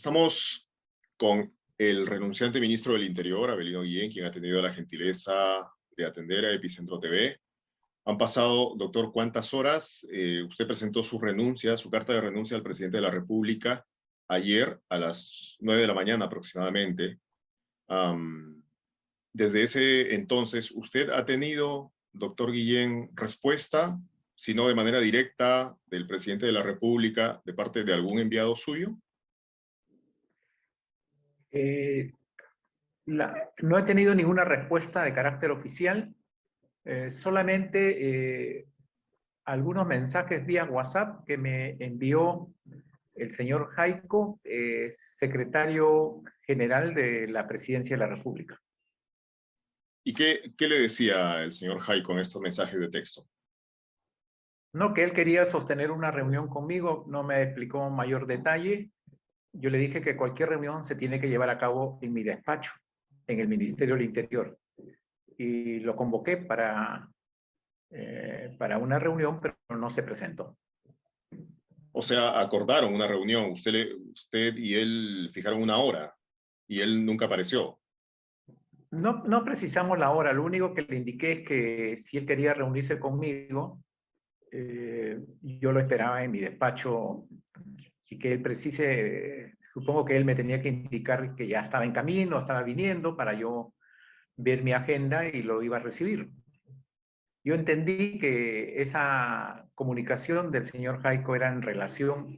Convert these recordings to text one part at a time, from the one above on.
Estamos con el renunciante ministro del Interior, Avelino Guillén, quien ha tenido la gentileza de atender a Epicentro TV. Han pasado, doctor, ¿cuántas horas? Usted presentó su renuncia, su carta de renuncia al presidente de la República ayer a las 9 de la mañana aproximadamente. Desde ese entonces, ¿usted ha tenido, doctor Guillén, respuesta, si no de manera directa, del presidente de la República de parte de algún enviado suyo? Eh, no he tenido ninguna respuesta de carácter oficial, solamente algunos mensajes vía WhatsApp que me envió el señor Jaico, secretario general de la Presidencia de la República. ¿Y qué le decía el señor Jaico con estos mensajes de texto? No, que él quería sostener una reunión conmigo, no me explicó mayor detalle. Yo le dije que cualquier reunión se tiene que llevar a cabo en mi despacho, en el Ministerio del Interior. Y lo convoqué para una reunión, pero no se presentó. O sea, acordaron una reunión, usted y él fijaron una hora y él nunca apareció. No precisamos la hora, lo único que le indiqué es que si él quería reunirse conmigo, yo lo esperaba en mi despacho y que él precise, supongo que él me tenía que indicar que ya estaba en camino, estaba viniendo para yo ver mi agenda y lo iba a recibir. Yo entendí que esa comunicación del señor Jaico era en relación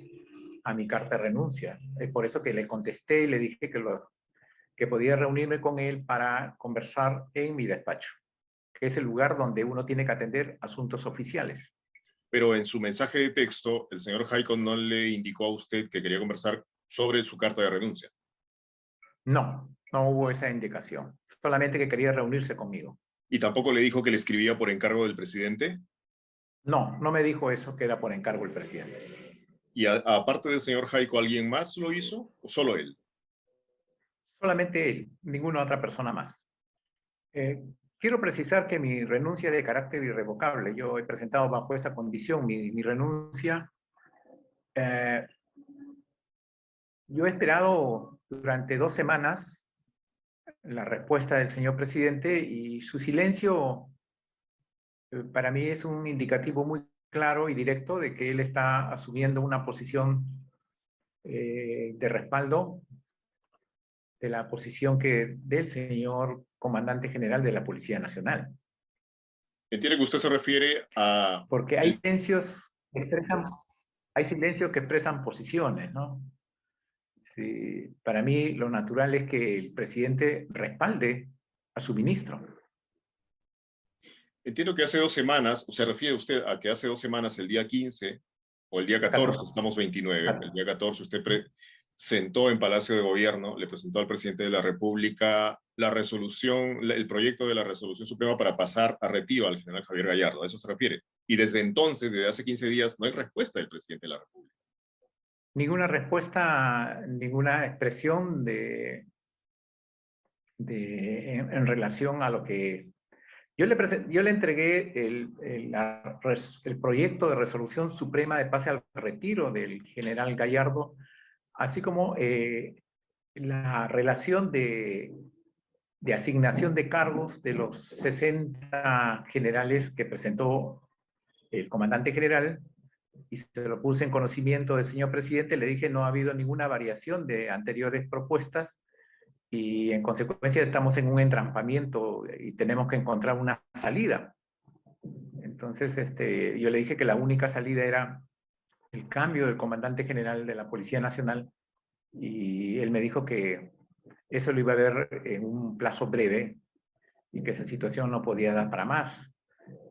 a mi carta de renuncia. Es por eso que le contesté y le dije que podía reunirme con él para conversar en mi despacho, que es el lugar donde uno tiene que atender asuntos oficiales. Pero en su mensaje de texto, el señor Jaico no le indicó a usted que quería conversar sobre su carta de renuncia. No hubo esa indicación, solamente que quería reunirse conmigo. ¿Y tampoco le dijo que le escribía por encargo del presidente? No me dijo eso, que era por encargo del presidente. ¿Y aparte del señor Jaico, alguien más lo hizo o solo él? Solamente él, ninguna otra persona más. Quiero precisar que mi renuncia es de carácter irrevocable. Yo he presentado bajo esa condición mi renuncia. Yo he esperado durante 2 semanas la respuesta del señor presidente y su silencio para mí es un indicativo muy claro y directo de que él está asumiendo una posición de respaldo de la posición del señor comandante general de la Policía Nacional. Entiende que usted se refiere a... Porque hay silencios que expresan posiciones, ¿no? Sí, para mí lo natural es que el presidente respalde a su ministro. Entiendo que hace 2 semanas, o se refiere usted a que hace 2 semanas, el día 15 o el día 14, estamos 29, el día 14 usted presentó en Palacio de Gobierno, le presentó al presidente de la República la resolución, el proyecto de la resolución suprema para pasar a retiro al general Javier Gallardo, a eso se refiere. Y desde entonces, desde hace 15 días, no hay respuesta del presidente de la República. Ninguna respuesta, ninguna expresión en relación a lo que... Yo le entregué el proyecto de resolución suprema de pase al retiro del general Gallardo, así como la relación de asignación de cargos de los 60 generales que presentó el comandante general, y se lo puse en conocimiento del señor presidente. Le dije no ha habido ninguna variación de anteriores propuestas y en consecuencia estamos en un entrampamiento y tenemos que encontrar una salida. Entonces yo le dije que la única salida era el cambio del comandante general de la Policía Nacional y él me dijo que eso lo iba a ver en un plazo breve y que esa situación no podía dar para más.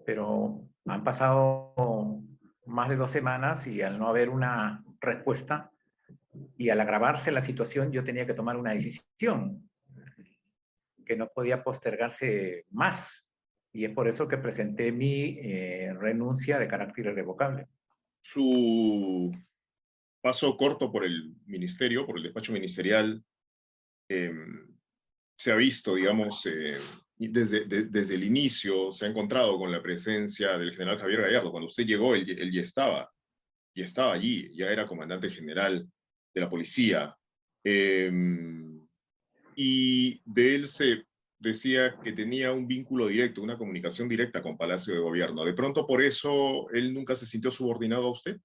Pero han pasado más de 2 semanas y al no haber una respuesta y al agravarse la situación yo tenía que tomar una decisión que no podía postergarse más. Y es por eso que presenté mi renuncia de carácter irrevocable. Su paso corto por el ministerio, por el despacho ministerial, se ha visto, digamos, desde el inicio, se ha encontrado con la presencia del general Javier Gallardo. Cuando usted llegó, él ya estaba allí, ya era comandante general de la policía. Y de él se decía que tenía un vínculo directo, una comunicación directa con Palacio de Gobierno. ¿De pronto por eso él nunca se sintió subordinado a usted?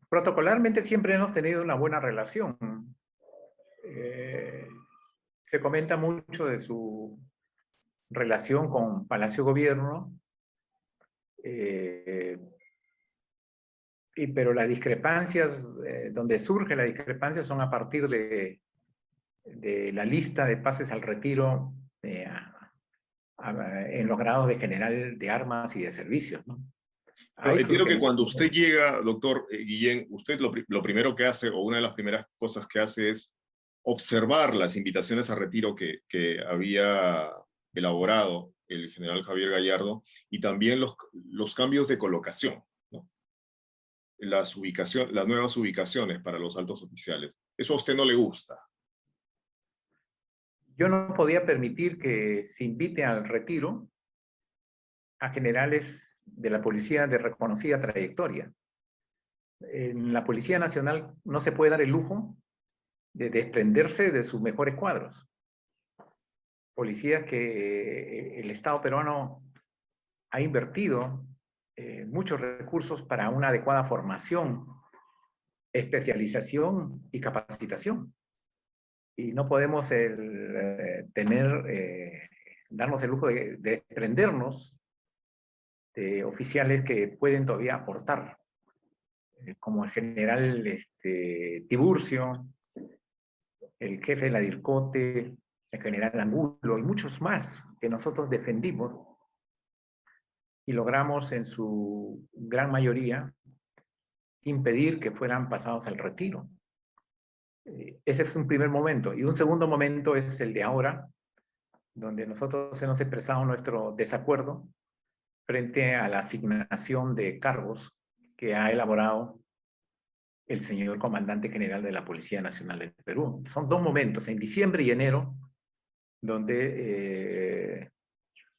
Protocolarmente siempre hemos tenido una buena relación. Eh, Se comenta mucho de su relación con Palacio Gobierno, pero las discrepancias, donde surge la discrepancia son a partir de la lista de pases al retiro en los grados de general de armas y de servicios, ¿no? Pero Ahí entiendo que surgen. cuando usted llega, doctor Guillén, usted lo primero que hace, o una de las primeras cosas que hace es observar las invitaciones a retiro que había elaborado el general Javier Gallardo y también los cambios de colocación, ¿no? Las nuevas ubicaciones para los altos oficiales. Eso a usted no le gusta. Yo no podía permitir que se invite al retiro a generales de la policía de reconocida trayectoria. En la Policía Nacional no se puede dar el lujo de desprenderse de sus mejores cuadros. Policías que el Estado peruano ha invertido muchos recursos para una adecuada formación, especialización y capacitación. Y no podemos darnos el lujo de desprendernos de oficiales que pueden todavía aportar, como el general Tiburcio, el jefe de la DIRCOTE, el general Angulo y muchos más que nosotros defendimos y logramos en su gran mayoría impedir que fueran pasados al retiro. Ese es un primer momento. Y un segundo momento es el de ahora, donde nosotros hemos expresado nuestro desacuerdo frente a la asignación de cargos que ha elaborado el señor comandante general de la Policía Nacional del Perú. Son dos momentos, en diciembre y enero, donde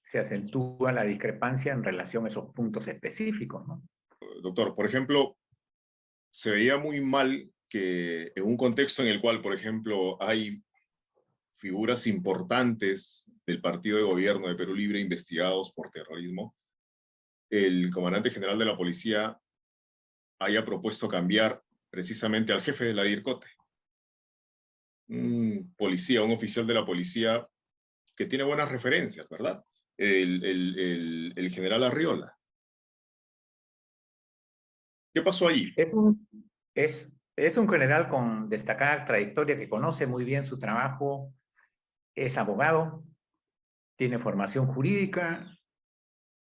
se acentúa la discrepancia en relación a esos puntos específicos, ¿no? Doctor, por ejemplo, se veía muy mal que en un contexto en el cual, por ejemplo, hay figuras importantes del partido de gobierno de Perú Libre investigados por terrorismo, el comandante general de la policía haya propuesto cambiar precisamente al jefe de la DIRCOTE. Un policía, un oficial de la policía que tiene buenas referencias, ¿verdad? El general Arriola. ¿Qué pasó allí? Es un general con destacada trayectoria que conoce muy bien su trabajo, es abogado, tiene formación jurídica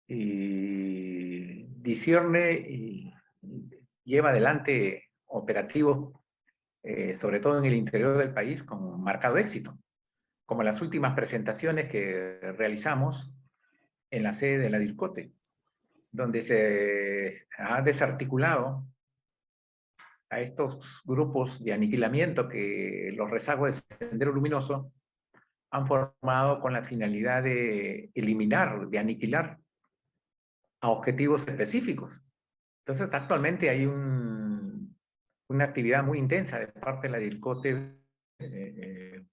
y discierne y lleva adelante operativos, sobre todo en el interior del país, con marcado éxito, como las últimas presentaciones que realizamos en la sede de la DIRCOTE, donde se ha desarticulado a estos grupos de aniquilamiento que los rezagos de Sendero Luminoso han formado con la finalidad de eliminar, de aniquilar a objetivos específicos. Entonces, actualmente hay una actividad muy intensa de parte de la DIRCOTE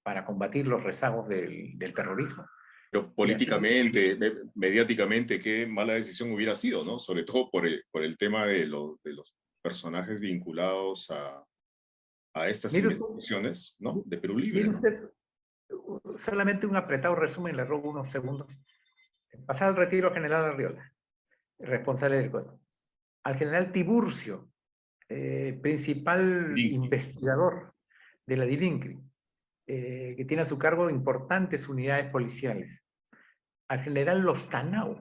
para combatir los rezagos del terrorismo. Pero políticamente, mediáticamente, qué mala decisión hubiera sido, ¿no? Sobre todo por el tema de los personajes vinculados a estas investigaciones, ¿no? De Perú Libre, Mire ¿no? usted, solamente un apretado resumen, le robo unos segundos. Pasar al retiro general Arriola, responsable del COE. Al general Tiburcio, principal Sí. investigador de la DILINCRI, que tiene a su cargo importantes unidades policiales. Al general Lostanao,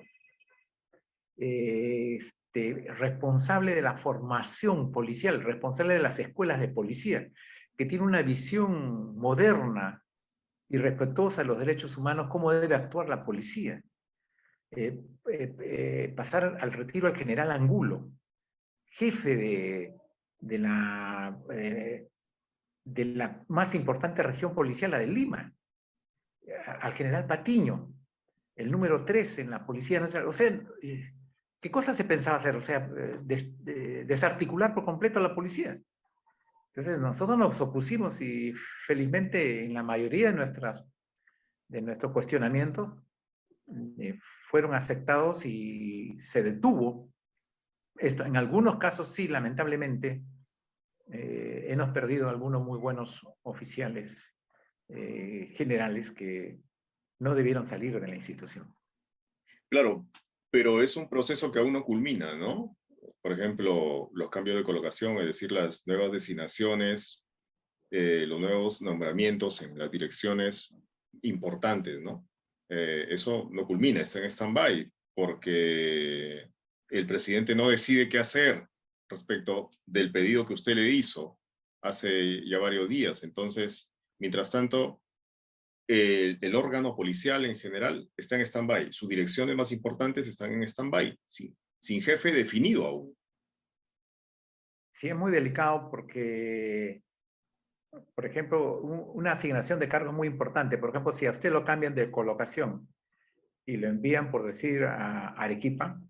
responsable de la formación policial, responsable de las escuelas de policía, que tiene una visión moderna y respetuosa de los derechos humanos, cómo debe actuar la policía. Pasar al retiro al general Angulo, jefe de la más importante región policial, la de Lima, al general Patiño, el número 3 en la Policía Nacional. O sea, ¿qué cosa se pensaba hacer? O sea, desarticular por completo a la policía. Entonces nosotros nos opusimos y felizmente en la mayoría de nuestros cuestionamientos eh, fueron aceptados y se detuvo. Esto, en algunos casos sí, lamentablemente, hemos perdido algunos muy buenos oficiales generales que no debieron salir de la institución. Claro, pero es un proceso que aún no culmina, ¿no? Por ejemplo, los cambios de colocación, es decir, las nuevas designaciones, los nuevos nombramientos en las direcciones importantes, ¿no? Eso no culmina, está en stand-by, porque el presidente no decide qué hacer respecto del pedido que usted le hizo hace ya varios días. Entonces, mientras tanto, el órgano policial en general está en stand-by. Sus direcciones más importantes están en stand-by, sin jefe definido aún. Sí, es muy delicado porque, por ejemplo, una asignación de cargo muy importante. Por ejemplo, si a usted lo cambian de colocación y lo envían, por decir, a Arequipa,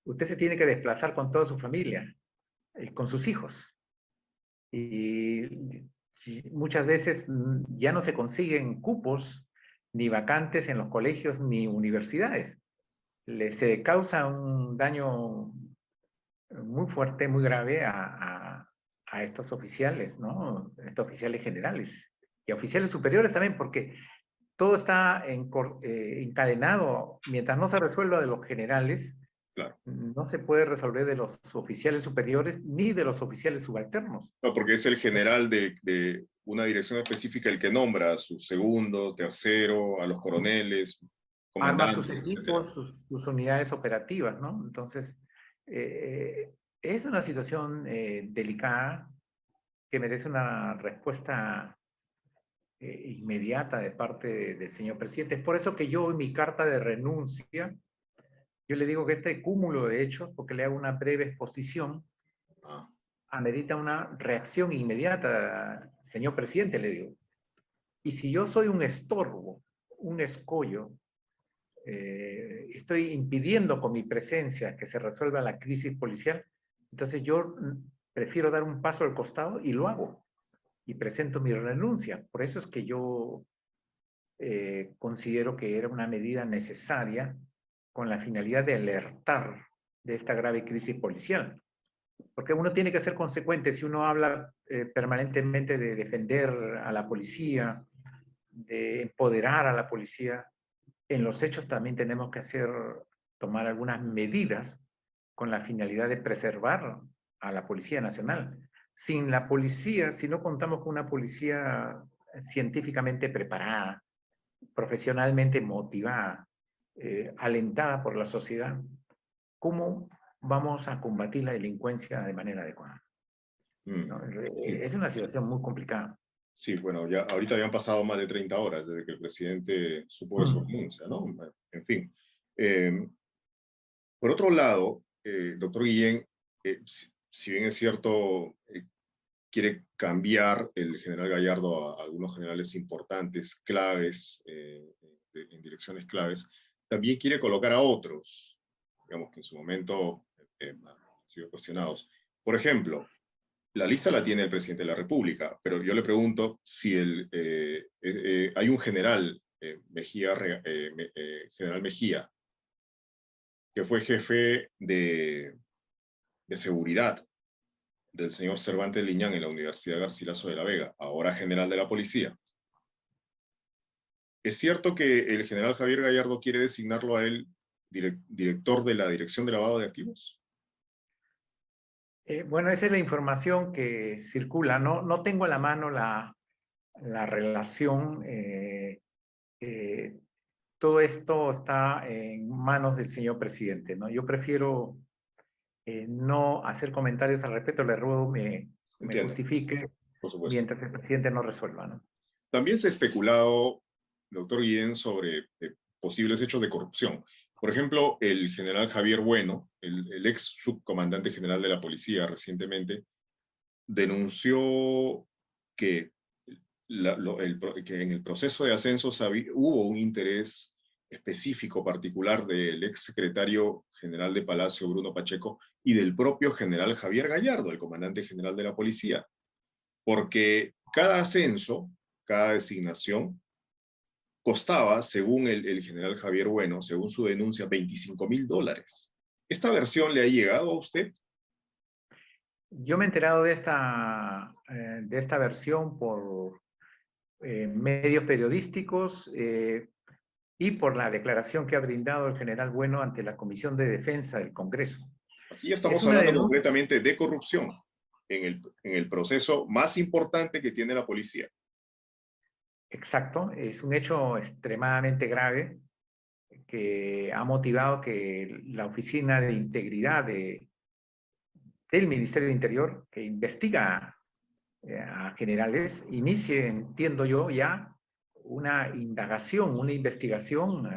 usted se tiene que desplazar con toda su familia, con sus hijos. Y muchas veces ya no se consiguen cupos ni vacantes en los colegios ni universidades. Se causa un daño muy fuerte, muy grave a estos oficiales, ¿no? Estos oficiales generales y a oficiales superiores también, porque todo está encadenado. Mientras no se resuelva de los generales, Claro. no se puede resolver de los oficiales superiores ni de los oficiales subalternos. No, porque es el general de una dirección específica el que nombra a su segundo, tercero, a los coroneles, Arma sus comandantes, etcétera. equipos, sus unidades operativas, ¿no? Entonces, es una situación delicada que merece una respuesta inmediata de parte del señor presidente. Es por eso que yo en mi carta de renuncia, yo le digo que este cúmulo de hechos, porque le hago una breve exposición, Ah, amerita una reacción inmediata, señor presidente, le digo. Y si yo soy un estorbo, un escollo, estoy impidiendo con mi presencia que se resuelva la crisis policial, entonces yo prefiero dar un paso al costado y lo hago. Y presento mi renuncia. Por eso es que yo considero que era una medida necesaria con la finalidad de alertar de esta grave crisis policial. Porque uno tiene que ser consecuente si uno habla permanentemente de defender a la policía, de empoderar a la policía. En los hechos también tenemos que tomar algunas medidas con la finalidad de preservar a la Policía Nacional. Sin la policía, si no contamos con una policía científicamente preparada, profesionalmente motivada, alentada por la sociedad, ¿cómo vamos a combatir la delincuencia de manera adecuada? ¿No? sí. Es una situación muy complicada. Sí, bueno, ya ahorita habían pasado más de 30 horas desde que el presidente supo de su renuncia, ¿no? En fin. Eh, por otro lado, doctor Guillén, si bien es cierto, quiere cambiar el general Gallardo a algunos generales importantes, claves, en direcciones claves, también quiere colocar a otros, digamos que en su momento han sido cuestionados. Por ejemplo, la lista la tiene el presidente de la República, pero yo le pregunto si hay un general, general Mejía, que fue jefe de seguridad del señor Cervantes Liñán en la Universidad Garcilaso de la Vega, ahora general de la policía. ¿Es cierto que el general Javier Gallardo quiere designarlo a él director de la Dirección de Lavado de Activos? Bueno, esa es la información que circula. No tengo a la mano la relación. Todo esto está en manos del señor presidente, ¿no? Yo prefiero no hacer comentarios al respecto. Le ruego me Entiendo, justifique por supuesto. mientras el presidente no resuelva, ¿no? También se ha especulado, doctor Guillén, sobre posibles hechos de corrupción. Por ejemplo, el general Javier Bueno, el ex subcomandante general de la policía recientemente, denunció que, que en el proceso de ascensos hubo un interés específico, particular del ex secretario general de Palacio, Bruno Pacheco, y del propio general Javier Gallardo, el comandante general de la policía. porque cada ascenso, cada designación, costaba, según el general Javier Bueno, según su denuncia, $25.000. ¿Esta versión le ha llegado a usted? Yo me he enterado de esta versión por medios periodísticos y por la declaración que ha brindado el general Bueno ante la Comisión de Defensa del Congreso. Aquí ya Es estamos una hablando denuncia, concretamente de corrupción en el proceso más importante que tiene la policía. exacto, es un hecho extremadamente grave que ha motivado que la Oficina de Integridad del Ministerio del Interior, que investiga a generales, inicie, entiendo yo, ya una indagación, una investigación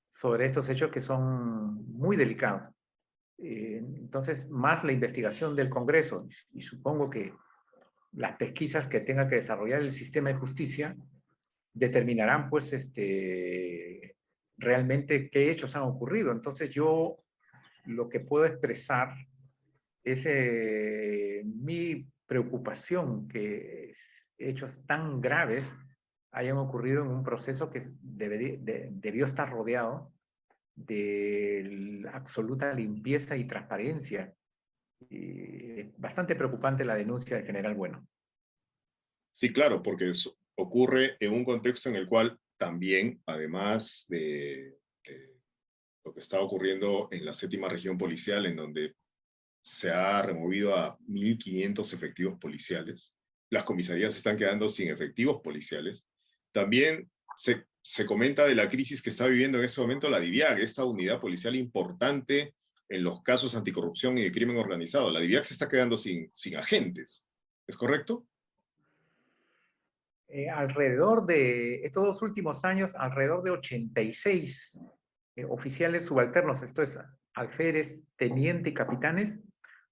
sobre estos hechos que son muy delicados. Entonces, más la investigación del Congreso, y supongo que las pesquisas que tenga que desarrollar el sistema de justicia determinarán, pues, realmente qué hechos han ocurrido. Entonces, yo lo que puedo expresar es mi preocupación que hechos tan graves hayan ocurrido en un proceso que debió estar rodeado de absoluta limpieza y transparencia. Y es bastante preocupante la denuncia del general Bueno. Sí, claro, porque eso ocurre en un contexto en el cual también, además de lo que está ocurriendo en la 7ª región policial, en donde se ha removido a 1.500 efectivos policiales, las comisarías están quedando sin efectivos policiales. También se comenta de la crisis que está viviendo en este momento la DIVIAC, esta unidad policial importante en los casos anticorrupción y de crimen organizado. La DIVIAC se está quedando sin agentes, ¿es correcto? Alrededor de estos 2 últimos años, alrededor de 86 oficiales subalternos, esto es, alférez, teniente y capitanes,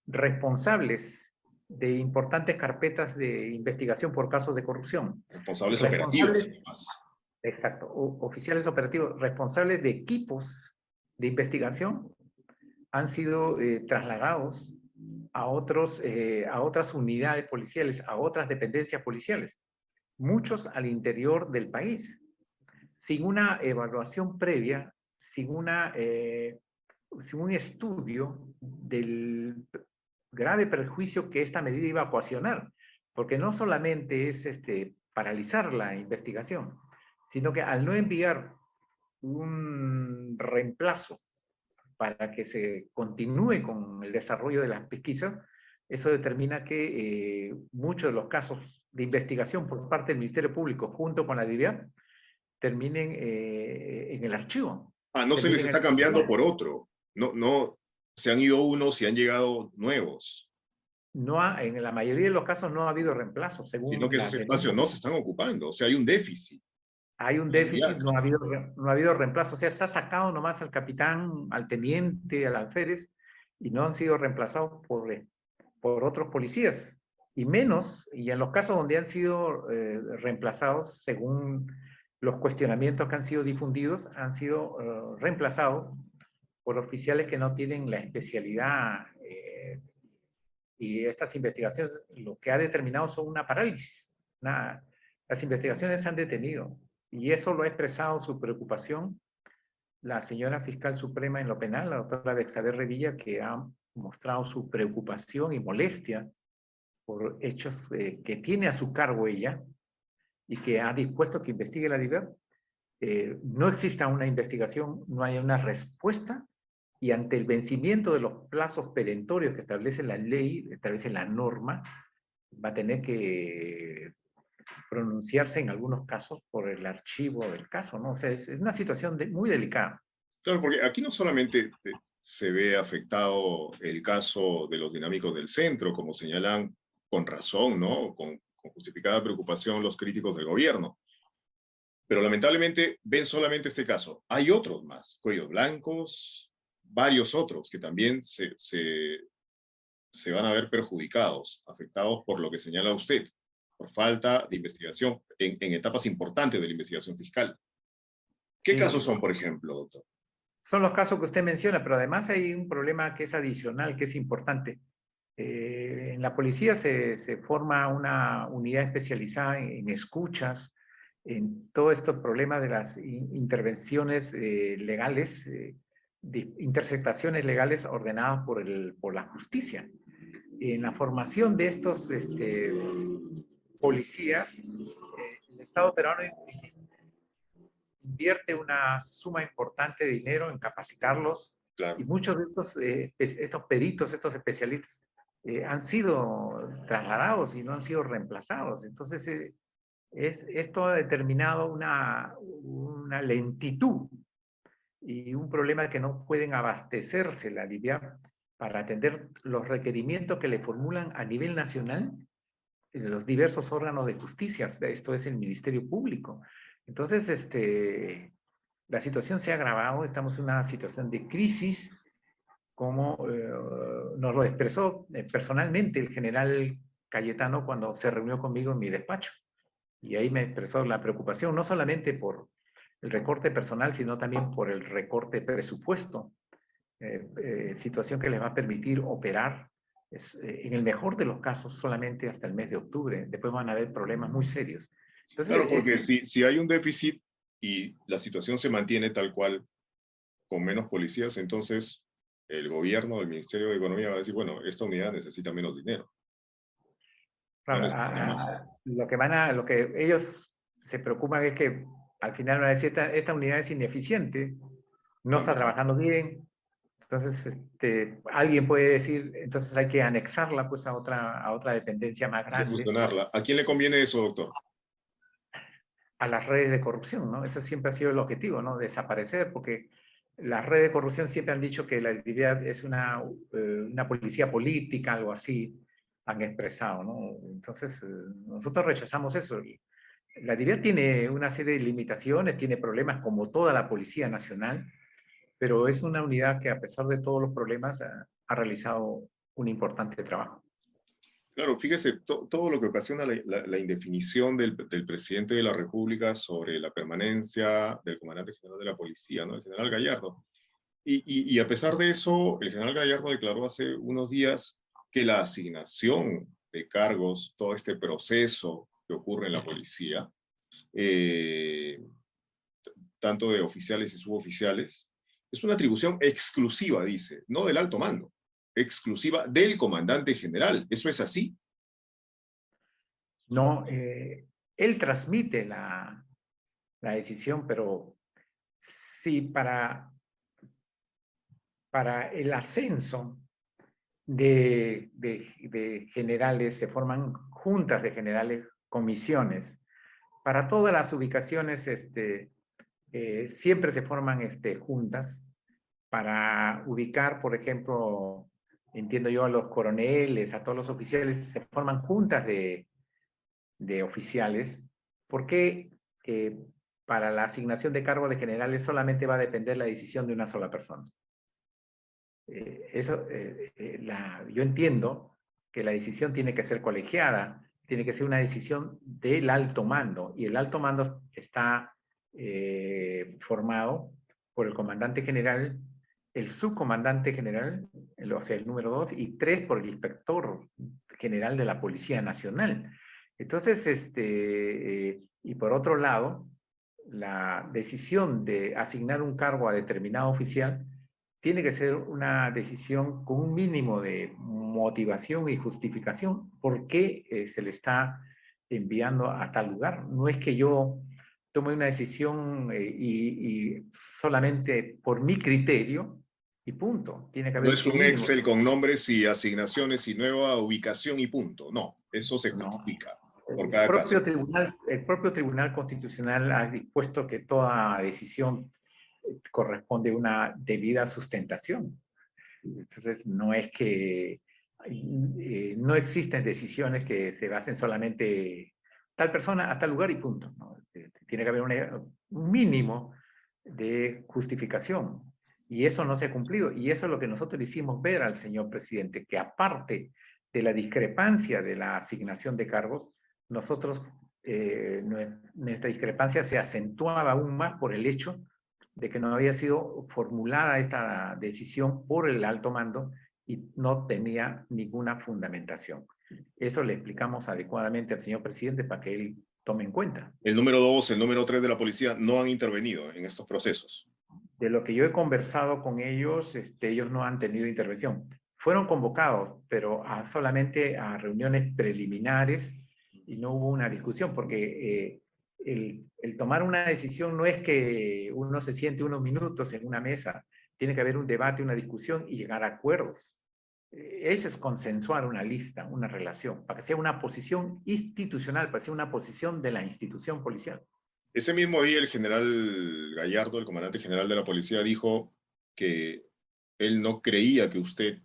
responsables de importantes carpetas de investigación por casos de corrupción. Responsables operativos, Responsables, además. exacto, oficiales operativos, responsables de equipos de investigación, han sido trasladados a otras unidades policiales, a otras dependencias policiales, muchos al interior del país, sin una evaluación previa, sin un estudio del grave perjuicio que esta medida iba a ocasionar, porque no solamente es paralizar la investigación, sino que al no enviar un reemplazo para que se continúe con el desarrollo de las pesquisas, eso determina que muchos de los casos de investigación por parte del Ministerio Público junto con la DIVIAC terminen en el archivo. Ah, no se les Terminen en está el cambiando archivo. por otro. No, no, se han ido unos y han llegado nuevos, En la mayoría de los casos no ha habido reemplazo, sino según que esos las espacios no denuncias. se están ocupando. O sea, hay un déficit. Hay un déficit, no ha habido reemplazo. O sea, se ha sacado nomás al capitán, al teniente, al alférez, y no han sido reemplazados por otros policías. Y menos, y en los casos donde han sido reemplazados, según los cuestionamientos que han sido difundidos, han sido reemplazados por oficiales que no tienen la especialidad. Y estas investigaciones lo que ha determinado son una parálisis. Las investigaciones se han detenido. Y eso lo ha expresado su preocupación la señora fiscal suprema en lo penal, la doctora Bexabe Revilla, que ha mostrado su preocupación y molestia por hechos que tiene a su cargo ella y que ha dispuesto que investigue la DIVIAC. No exista una investigación, no hay una respuesta, y ante el vencimiento de los plazos perentorios que establece la ley, establece la norma, va a tener que pronunciarse en algunos casos por el archivo del caso, ¿no? O sea, es una situación muy delicada. Claro, porque aquí no solamente se ve afectado el caso de los dinámicos del centro, como señalan con razón, ¿no? Con justificada preocupación los críticos del gobierno. Pero lamentablemente ven solamente este caso. Hay otros más, Cuellos Blancos, varios otros que también se van a ver perjudicados, afectados por lo que señala usted, por falta de investigación en etapas importantes de la investigación fiscal. ¿Qué Sí, casos son, por ejemplo, doctor? son los casos que usted menciona, pero además hay un problema que es adicional, que es importante. En la policía se forma una unidad especializada en escuchas, en todo este problema de las intervenciones legales, de interceptaciones legales ordenadas por la justicia. En la formación de estos policías, el Estado peruano invierte una suma importante de dinero en capacitarlos, Claro. y muchos de estos peritos, estos especialistas, han sido trasladados y no han sido reemplazados. Entonces, esto ha determinado una lentitud y un problema que no pueden abastecerse la DIVIAP para atender los requerimientos que le formulan a nivel nacional los diversos órganos de justicia. Esto es el Ministerio Público. Entonces, la situación se ha agravado, estamos en una situación de crisis, como nos lo expresó personalmente el general Cayetano cuando se reunió conmigo en mi despacho. Y ahí me expresó la preocupación, no solamente por el recorte personal, sino también por el recorte presupuesto, situación que les va a permitir operar, en el mejor de los casos, solamente hasta el mes de octubre. Después van a haber problemas muy serios. Claro, Entonces, porque si hay un déficit y la situación se mantiene tal cual, con menos policías, entonces el gobierno, el Ministerio de Economía va a decir, bueno, esta unidad necesita menos dinero, no necesita más. lo que ellos se preocupan es que al final van a decir, esta unidad es ineficiente, no está Claro. trabajando bien. Entonces, alguien puede decir, entonces hay que anexarla pues a otra dependencia más Hay que grande, fusionarla. ¿A quién le conviene eso, doctor? a las redes de corrupción, ¿no? Eso siempre ha sido el objetivo, ¿no? Desaparecer, porque las redes de corrupción siempre han dicho que la actividad es una policía política, algo así, han expresado, ¿no? Entonces, nosotros rechazamos eso. La DIVIAT tiene una serie de limitaciones, tiene problemas como toda la Policía Nacional, pero es una unidad que a pesar de todos los problemas ha realizado un importante trabajo. Claro, fíjese, todo lo que ocasiona la indefinición del presidente de la República sobre la permanencia del comandante general de la policía, ¿no? El general Gallardo. Y a pesar de eso, el general Gallardo declaró hace unos días que la asignación de cargos, todo este proceso que ocurre en la policía, eh, tanto de oficiales y suboficiales, es una atribución exclusiva, dice, no del alto mando, exclusiva del comandante general. ¿Eso es así? No, él transmite la decisión, pero sí, para el ascenso de generales se forman juntas de generales, comisiones. Para todas las ubicaciones siempre se forman juntas para ubicar, por ejemplo, entiendo yo, a los coroneles, a todos los oficiales, se forman juntas de oficiales, porque para la asignación de cargo de generales solamente va a depender la decisión de una sola persona. Yo entiendo que la decisión tiene que ser colegiada, tiene que ser una decisión del alto mando, y el alto mando está formado por el comandante general, el subcomandante general, o sea, el número 2, y 3 por el inspector general de la Policía Nacional. Entonces, y por otro lado, la decisión de asignar un cargo a determinado oficial tiene que ser una decisión con un mínimo de motivación y justificación por qué se le está enviando a tal lugar. No es que yo tome una decisión y solamente por mi criterio y punto. Tiene que No haber es un un mínimo. Excel con nombres y asignaciones y nueva ubicación y punto. No, eso se No. justifica por cada caso. El propio Tribunal Constitucional ha dispuesto que toda decisión corresponde a una debida sustentación. Entonces, no es que no existen decisiones que se basen solamente tal persona a tal lugar y punto, ¿no? Tiene que haber un mínimo de justificación. Y eso no se ha cumplido. Y eso es lo que nosotros le hicimos ver al señor presidente, que aparte de la discrepancia de la asignación de cargos, nosotros, nuestra discrepancia se acentuaba aún más por el hecho de que no había sido formulada esta decisión por el alto mando y no tenía ninguna fundamentación. Eso le explicamos adecuadamente al señor presidente para que él tome en cuenta. El número 2, el número 3 de la policía no han intervenido en estos procesos. De lo que yo he conversado con ellos, ellos no han tenido intervención. Fueron convocados, pero solamente a reuniones preliminares y no hubo una discusión, porque el tomar una decisión no es que uno se siente unos minutos en una mesa, tiene que haber un debate, una discusión y llegar a acuerdos. Eso es consensuar una lista, una relación, para que sea una posición institucional, para que sea una posición de la institución policial. Ese mismo día el general Gallardo, el comandante general de la policía, dijo que él no creía que usted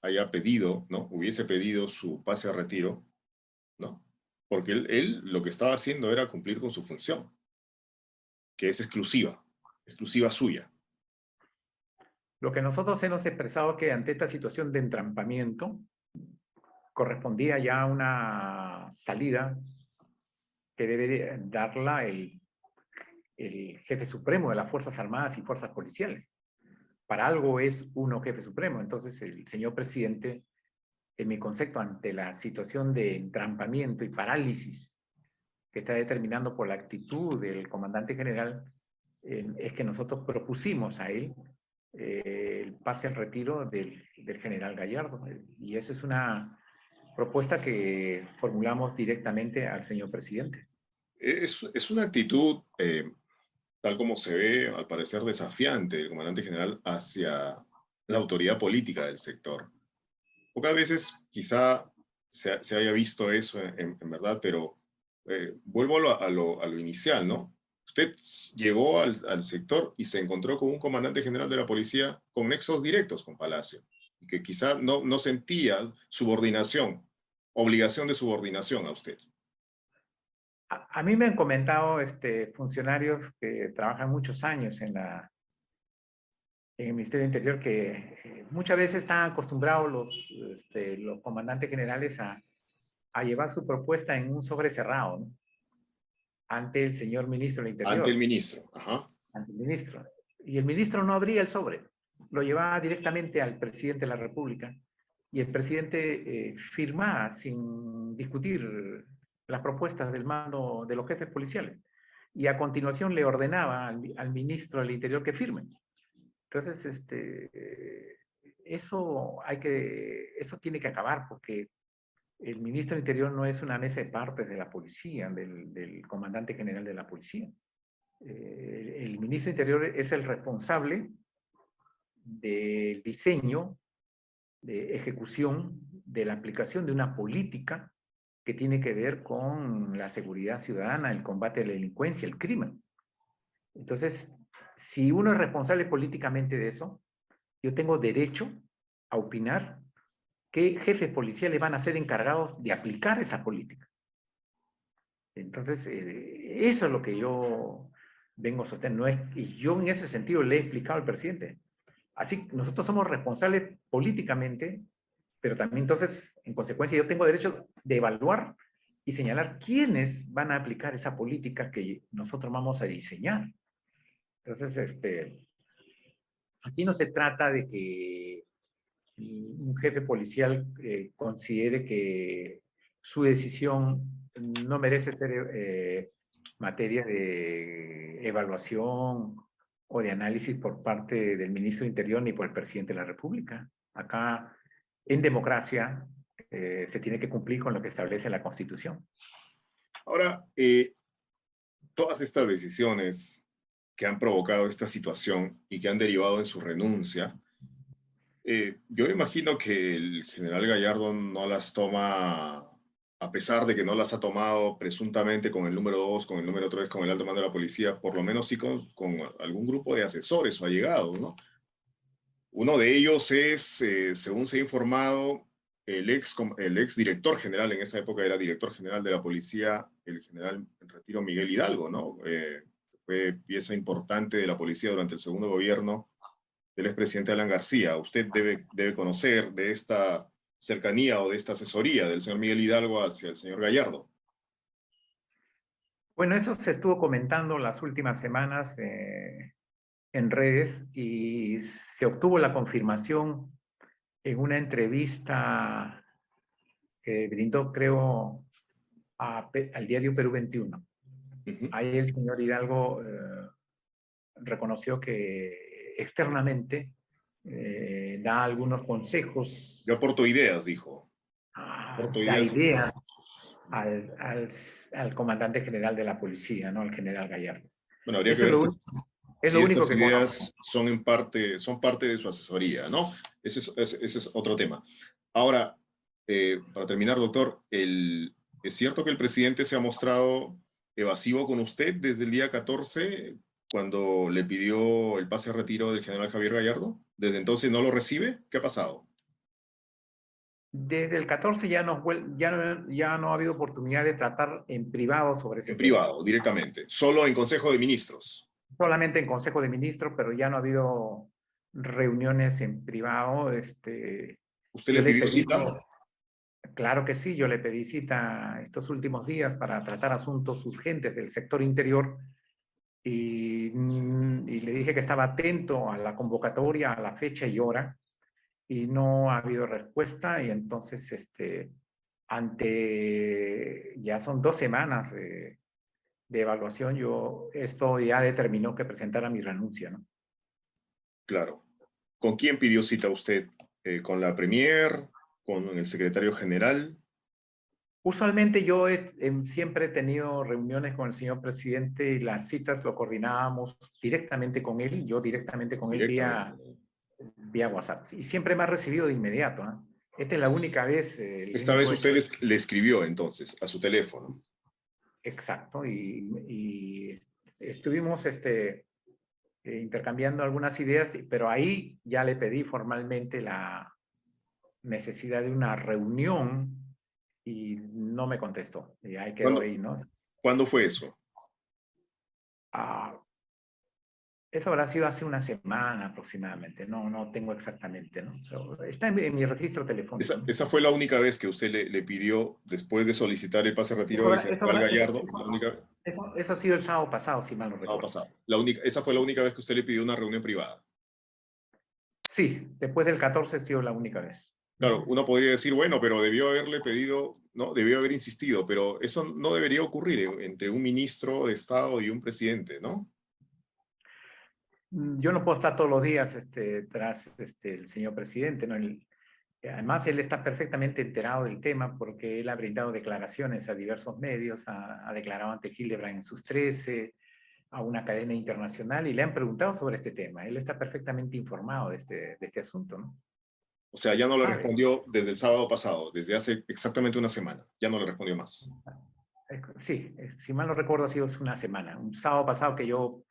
haya pedido, ¿no? Hubiese pedido su pase a retiro, ¿no? Porque él lo que estaba haciendo era cumplir con su función, que es exclusiva suya. Lo que nosotros hemos expresado que ante esta situación de entrampamiento correspondía ya una salida que debe darla el jefe supremo de las Fuerzas Armadas y Fuerzas Policiales. Para algo es uno jefe supremo. Entonces el señor presidente, en mi concepto, ante la situación de entrampamiento y parálisis que está determinando por la actitud del comandante general, es que nosotros propusimos a él el pase al retiro del general Gallardo. Y esa es una propuesta que formulamos directamente al señor presidente. Es una actitud, tal como se ve, al parecer desafiante del comandante general hacia la autoridad política del sector. Pocas veces quizá se haya visto eso en verdad, pero vuelvo a lo inicial, ¿no? Usted llegó al sector y se encontró con un comandante general de la policía con nexos directos con Palacio, y que quizá no sentía subordinación, obligación de subordinación a usted. A mí me han comentado funcionarios que trabajan muchos años en el Ministerio del Interior que muchas veces están acostumbrados los comandantes generales a llevar su propuesta en un sobre cerrado, ¿no? Ante el señor ministro del Ante el Interior. ministro, ajá. Ante el ministro. Y el ministro no abría el sobre, lo llevaba directamente al presidente de la República y el presidente firmaba sin discutir las propuestas del mando de los jefes policiales. Y a continuación le ordenaba al ministro del Interior que firme. Entonces, eso tiene que acabar porque el ministro del Interior no es una mesa de partes de la policía, del comandante general de la policía. El ministro del Interior es el responsable del diseño, de ejecución, de la aplicación de una política que tiene que ver con la seguridad ciudadana, el combate a la delincuencia, el crimen. Entonces, si uno es responsable políticamente de eso, yo tengo derecho a opinar qué jefes policiales van a ser encargados de aplicar esa política. Entonces, eso es lo que yo vengo a sostener. No es, y yo en ese sentido le he explicado al presidente. Así, nosotros somos responsables políticamente, pero también entonces, en consecuencia, yo tengo derecho de evaluar y señalar quiénes van a aplicar esa política que nosotros vamos a diseñar. Entonces, aquí no se trata de que un jefe policial considere que su decisión no merece ser materia de evaluación o de análisis por parte del ministro de Interior ni por el presidente de la República. Acá, en democracia, se tiene que cumplir con lo que establece la Constitución. Ahora, todas estas decisiones que han provocado esta situación y que han derivado en su renuncia, yo imagino que el general Gallardo no las toma, a pesar de que no las ha tomado presuntamente con el número 2, con el número 3, con el alto mando de la policía, por lo menos sí con algún grupo de asesores o allegados, ¿no? Uno de ellos es, según se ha informado, el ex director general, en esa época era director general de la policía, el general en retiro Miguel Hidalgo, ¿no? Fue pieza importante de la policía durante el segundo gobierno del expresidente Alan García. Usted debe conocer de esta cercanía o de esta asesoría del señor Miguel Hidalgo hacia el señor Gallardo. Bueno, eso se estuvo comentando las últimas semanas en redes y se obtuvo la confirmación en una entrevista que brindó, creo, al diario Perú 21. Ahí el señor Hidalgo reconoció que externamente da algunos consejos. Yo aporto ideas, dijo. Aporto Da ideas. ideas al comandante general de la policía, ¿no? Al general Gallardo. Bueno, habría Eso que ver es si lo único estas que ideas son parte de su asesoría, ¿no? Ese es otro tema. Ahora, para terminar, doctor, ¿es cierto que el presidente se ha mostrado evasivo con usted desde el día 14, cuando le pidió el pase a retiro del general Javier Gallardo? ¿Desde entonces no lo recibe? ¿Qué ha pasado? Desde el 14 ya no ha habido oportunidad de tratar en privado sobre ese En tema. privado, directamente. Solo en Consejo de Ministros. Solamente en Consejo de Ministros, pero ya no ha habido reuniones en privado. ¿Usted Yo le le he pidió pedido, cita? claro que sí, yo le pedí cita estos últimos días para tratar asuntos urgentes del sector interior y le dije que estaba atento a la convocatoria, a la fecha y hora, y no ha habido respuesta, y entonces, ya son 2 semanas de evaluación, esto ya determinó que presentara mi renuncia, ¿no? Claro. ¿Con quién pidió cita usted? ¿Con la Premier? ¿Con el secretario general? Usualmente yo siempre he tenido reuniones con el señor presidente y las citas lo coordinábamos directamente con él, yo directamente con él Directamente. vía WhatsApp. Y siempre me ha recibido de inmediato, ¿no? Esta es la única vez, el Esta vez único usted hecho. le escribió entonces a su teléfono. Exacto, y estuvimos intercambiando algunas ideas, pero ahí ya le pedí formalmente la necesidad de una reunión y no me contestó. Y ahí quedó ¿Cuándo, ahí, ¿no? ¿cuándo fue eso? Ah, eso habrá sido hace una semana aproximadamente, no tengo exactamente, ¿no? Pero está en mi registro telefónico, ¿no? Esa fue la única vez que usted le pidió, después de solicitar el pase de retiro del general Gallardo, la única, Eso ha sido el sábado pasado, si mal no sábado recuerdo. pasado. Esa fue la única vez que usted le pidió una reunión privada. Sí, después del 14 ha sido la única vez. Claro, uno podría decir, bueno, pero debió haberle pedido, ¿no? Debió haber insistido, pero eso no debería ocurrir entre un ministro de Estado y un presidente, ¿no? Yo no puedo estar todos los días tras el señor presidente, ¿no? Además, él está perfectamente enterado del tema porque él ha brindado declaraciones a diversos medios, ha declarado ante Hildebrand en sus 13, a una cadena internacional, y le han preguntado sobre este tema. Él está perfectamente informado de este asunto, ¿no? O sea, ya no le Sabe. respondió desde el sábado pasado, desde hace exactamente una semana. Ya no le respondió más. Sí, si mal no recuerdo, ha sido una semana. Un sábado pasado que yo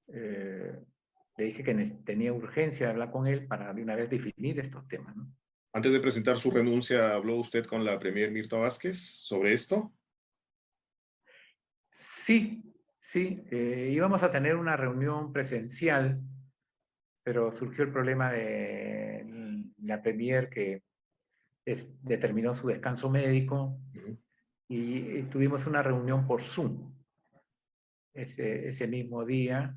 le dije que tenía urgencia de hablar con él para de una vez definir estos temas, ¿no? Antes de presentar su renuncia, ¿habló usted con la Premier Mirta Vázquez sobre esto? Sí, sí, íbamos a tener una reunión presencial, pero surgió el problema de la Premier que determinó su descanso médico y tuvimos una reunión por Zoom ese mismo día.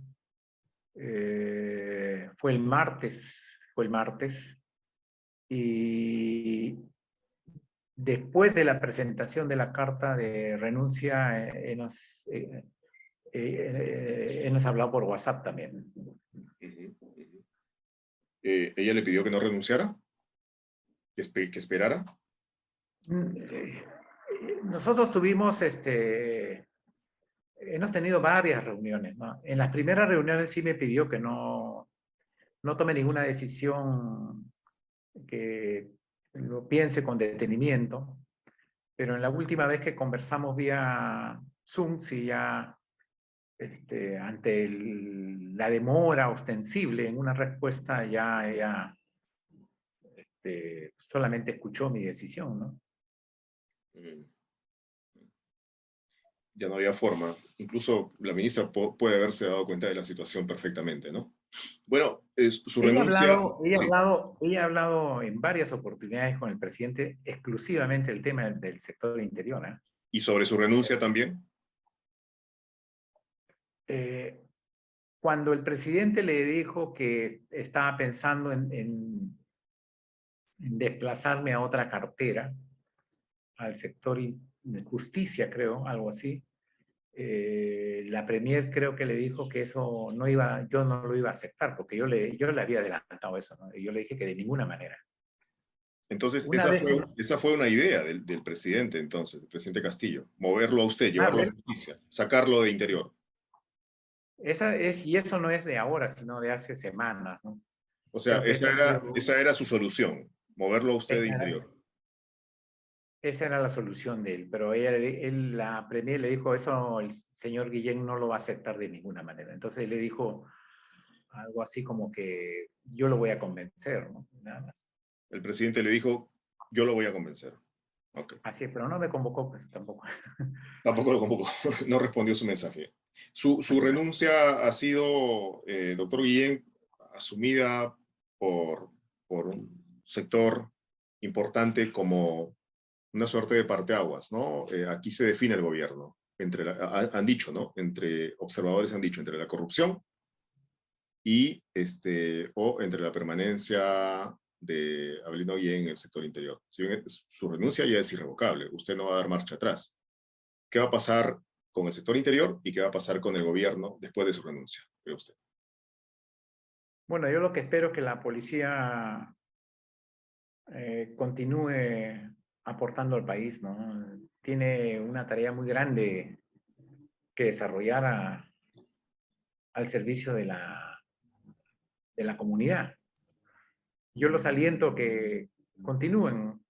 Fue el martes, y después de la presentación de la carta de renuncia, hemos hablado por WhatsApp también. ¿Ella le pidió que no renunciara? ¿Que esperara? Nosotros hemos tenido varias reuniones, ¿no? En las primeras reuniones sí me pidió que no tome ninguna decisión, que lo piense con detenimiento, pero en la última vez que conversamos vía Zoom, sí ya ante la demora ostensible en una respuesta, ya ella solamente escuchó mi decisión, ¿no? Ya no había forma. Incluso la ministra puede haberse dado cuenta de la situación perfectamente, ¿no? Bueno, su renuncia... Ella ha hablado en varias oportunidades con el presidente exclusivamente el tema del sector interior, ¿eh? ¿Y sobre su renuncia también? cuando el presidente le dijo que estaba pensando en desplazarme a otra cartera, al sector de justicia, creo, algo así, la Premier creo que le dijo que eso no iba, yo no lo iba a aceptar, porque yo le había adelantado eso, ¿no? Y yo le dije que de ninguna manera. Entonces, Una vez, esa fue una idea del presidente, entonces, del presidente Castillo. Moverlo a usted, a llevarlo a ver, la justicia, sacarlo de interior. y eso no es de ahora, sino de hace semanas, ¿no? O sea, Creo que esa ha sido, esa era su solución, moverlo a usted de esa era, interior. esa era la solución de él, pero la Premier le dijo, eso el señor Guillén no lo va a aceptar de ninguna manera. Entonces le dijo algo así como que yo lo voy a convencer, ¿no? Nada más. El presidente le dijo, yo lo voy a convencer. Okay. Así es, pero no me convocó, pues tampoco. Tampoco lo convocó, no respondió su mensaje. Su renuncia ha sido, doctor Guillén, asumida por un sector importante como una suerte de parteaguas, ¿no? Aquí se define el gobierno. Han dicho, ¿no? Entre observadores han dicho, entre la corrupción y o entre la permanencia de Abelino Guillén en el sector interior. Si bien su renuncia ya es irrevocable, usted no va a dar marcha atrás. ¿Qué va a pasar con el sector interior y qué va a pasar con el gobierno después de su renuncia? ¿Cree usted? Bueno, yo lo que espero es que la policía continúe aportando al país, ¿no? Tiene una tarea muy grande que desarrollar al servicio de la comunidad. Yo los aliento que continúen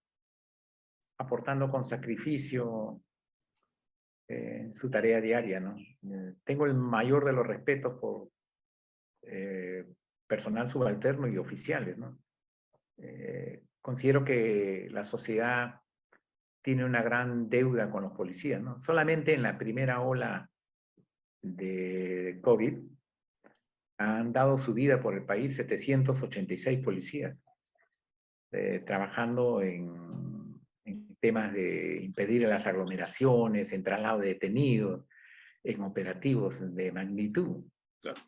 aportando con sacrificio en su tarea diaria, ¿no? Tengo el mayor de los respetos por personal subalterno y oficiales, ¿no? Considero que la sociedad tiene una gran deuda con los policías, ¿no? Solamente en la primera ola de COVID han dado su vida por el país 786 policías, trabajando en temas de impedir las aglomeraciones, en traslado de detenidos, en operativos de magnitud. Claro.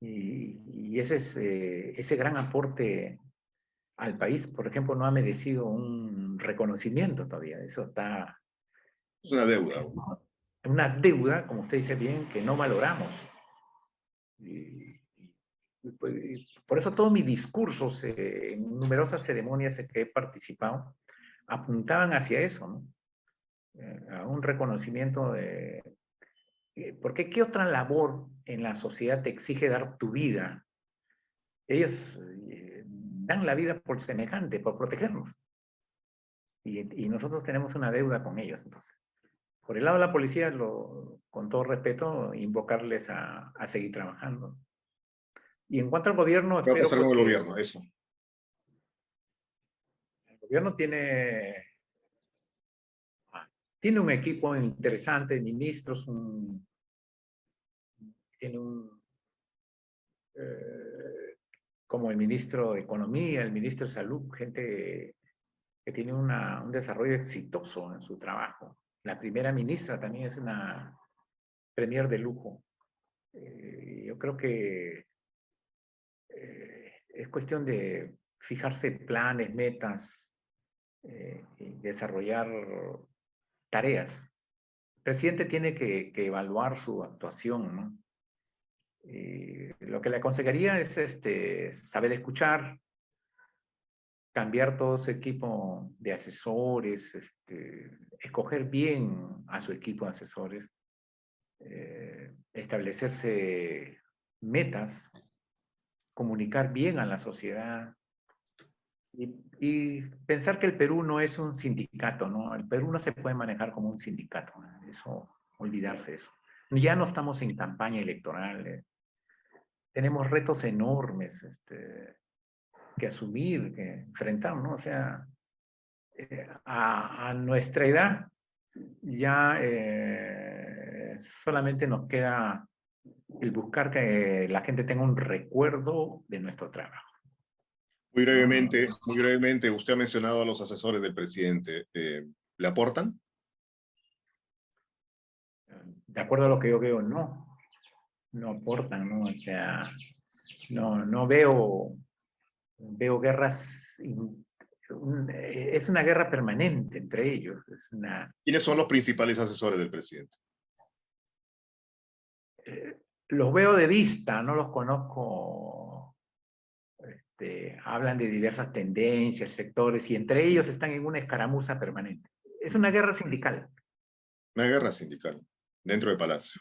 Y ese gran aporte al país, por ejemplo, no ha merecido un reconocimiento todavía. Eso está... Es una deuda. Una deuda, como usted dice bien, que no valoramos. Por eso todos mis discursos en numerosas ceremonias en que he participado apuntaban hacia eso, ¿no? A un reconocimiento de... Porque ¿qué otra labor en la sociedad te exige dar tu vida? Ellos dan la vida por semejante, por protegernos. Y nosotros tenemos una deuda con ellos, entonces. Por el lado de la policía, con todo respeto, invocarles a seguir trabajando. Y en cuanto al gobierno, ¿Qué va a espero pasar con el que gobierno? Eso. el gobierno tiene un equipo interesante de ministros, tiene como el ministro de Economía, el ministro de Salud, gente que tiene un desarrollo exitoso en su trabajo. La primera ministra también es una premier de lujo. Yo creo que es cuestión de fijarse planes, metas, y desarrollar tareas. El presidente tiene que evaluar su actuación, ¿no? Lo que le aconsejaría es saber escuchar, cambiar todo su equipo de asesores, escoger bien a su equipo de asesores, establecerse metas, comunicar bien a la sociedad y pensar que el Perú no es un sindicato, ¿no? El Perú no se puede manejar como un sindicato, ¿no? Eso, olvidarse eso. Ya no estamos en campaña electoral, tenemos retos enormes que asumir, que enfrentar, ¿no? O sea, a nuestra edad ya solamente nos queda el buscar que la gente tenga un recuerdo de nuestro trabajo. Muy brevemente, usted ha mencionado a los asesores del presidente. ¿Le aportan? De acuerdo a lo que yo veo, no. no aportan, ¿no? O sea, no veo guerras, es una guerra permanente entre ellos, ¿Quiénes son los principales asesores del presidente? Los veo de vista, no los conozco. Hablan de diversas tendencias, sectores, y entre ellos están en una escaramuza permanente. Es una guerra sindical. Una guerra sindical, dentro de Palacio.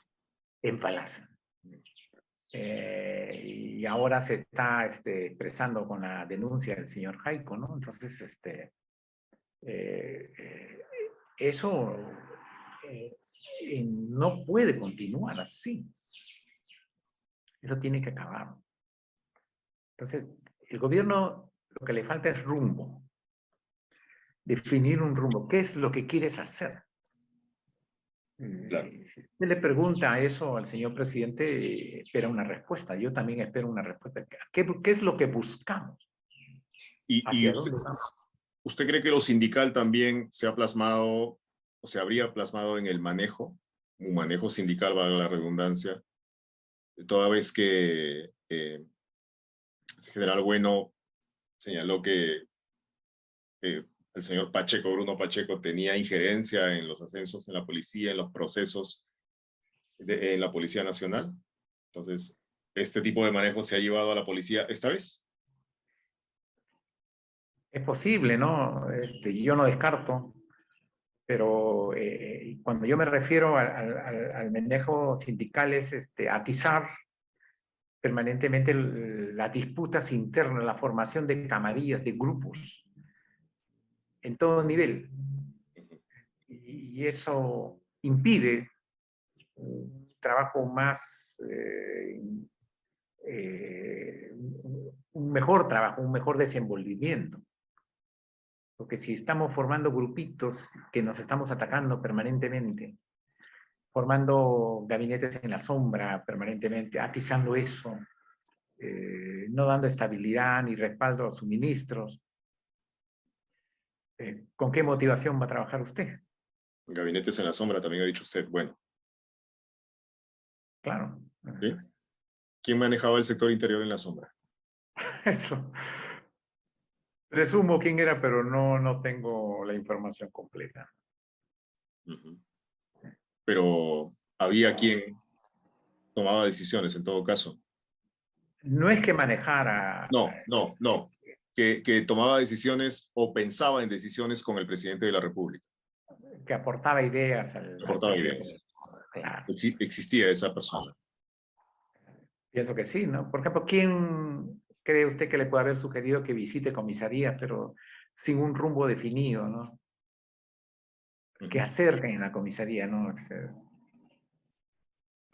En Palacio. Y ahora se está expresando con la denuncia del señor Jaico, ¿no? Entonces, eso no puede continuar así. Eso tiene que acabar. Entonces, el gobierno lo que le falta es rumbo. Definir un rumbo. ¿Qué es lo que quieres hacer? Claro. Si usted le pregunta eso al señor presidente, espera una respuesta. Yo también espero una respuesta. ¿Qué es lo que buscamos? ¿Y usted cree que lo sindical también se ha plasmado o se habría plasmado en el manejo, un manejo sindical, valga la redundancia, toda vez que el general Bueno señaló que el señor Pacheco, Bruno Pacheco, tenía injerencia en los ascensos en la policía, en los procesos en la Policía Nacional? Entonces, ¿este tipo de manejo se ha llevado a la policía esta vez? Es posible, ¿no? Yo no descarto, pero cuando yo me refiero al manejo sindical es atizar permanentemente las disputas internas, la formación de camarillas, de grupos, en todo nivel. Y eso impide un trabajo más, un mejor trabajo, un mejor desenvolvimiento. Porque si estamos formando grupitos que nos estamos atacando permanentemente, formando gabinetes en la sombra permanentemente, atizando eso, no dando estabilidad ni respaldo a los suministros, ¿con qué motivación va a trabajar usted? Gabinetes en la sombra, también ha dicho usted. Bueno. Claro. ¿Sí? ¿Quién manejaba el sector interior en la sombra? Eso. Presumo quién era, pero no tengo la información completa. Pero había quien tomaba decisiones en todo caso. No es que manejara... No. Que tomaba decisiones o pensaba en decisiones con el presidente de la República. Que aportaba ideas al presidente. Ideas. Claro. Existía esa persona. Pienso que sí, ¿no? Por ejemplo, ¿quién cree usted que le puede haber sugerido que visite comisarías, pero sin un rumbo definido, ¿no? Que acerquen en la comisaría, ¿no? Porque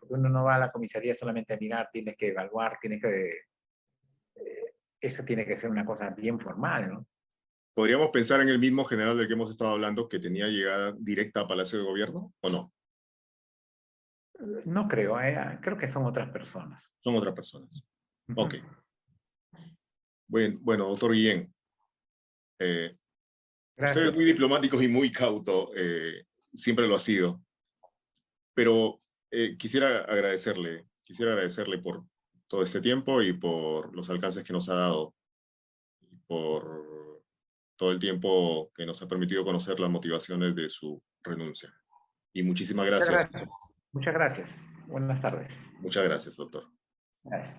uno no va a la comisaría solamente a mirar, tienes que evaluar, eso tiene que ser una cosa bien formal, ¿no? ¿Podríamos pensar en el mismo general del que hemos estado hablando que tenía llegada directa a Palacio de Gobierno o no? No creo, creo que son otras personas. Son otras personas. Ok. Bueno, doctor Guillén. Usted es muy diplomático y muy cauto, siempre lo ha sido. Pero quisiera agradecerle por todo este tiempo y por los alcances que nos ha dado, y por todo el tiempo que nos ha permitido conocer las motivaciones de su renuncia. Y muchísimas gracias. Muchas gracias. Buenas tardes. Muchas gracias, doctor. Gracias.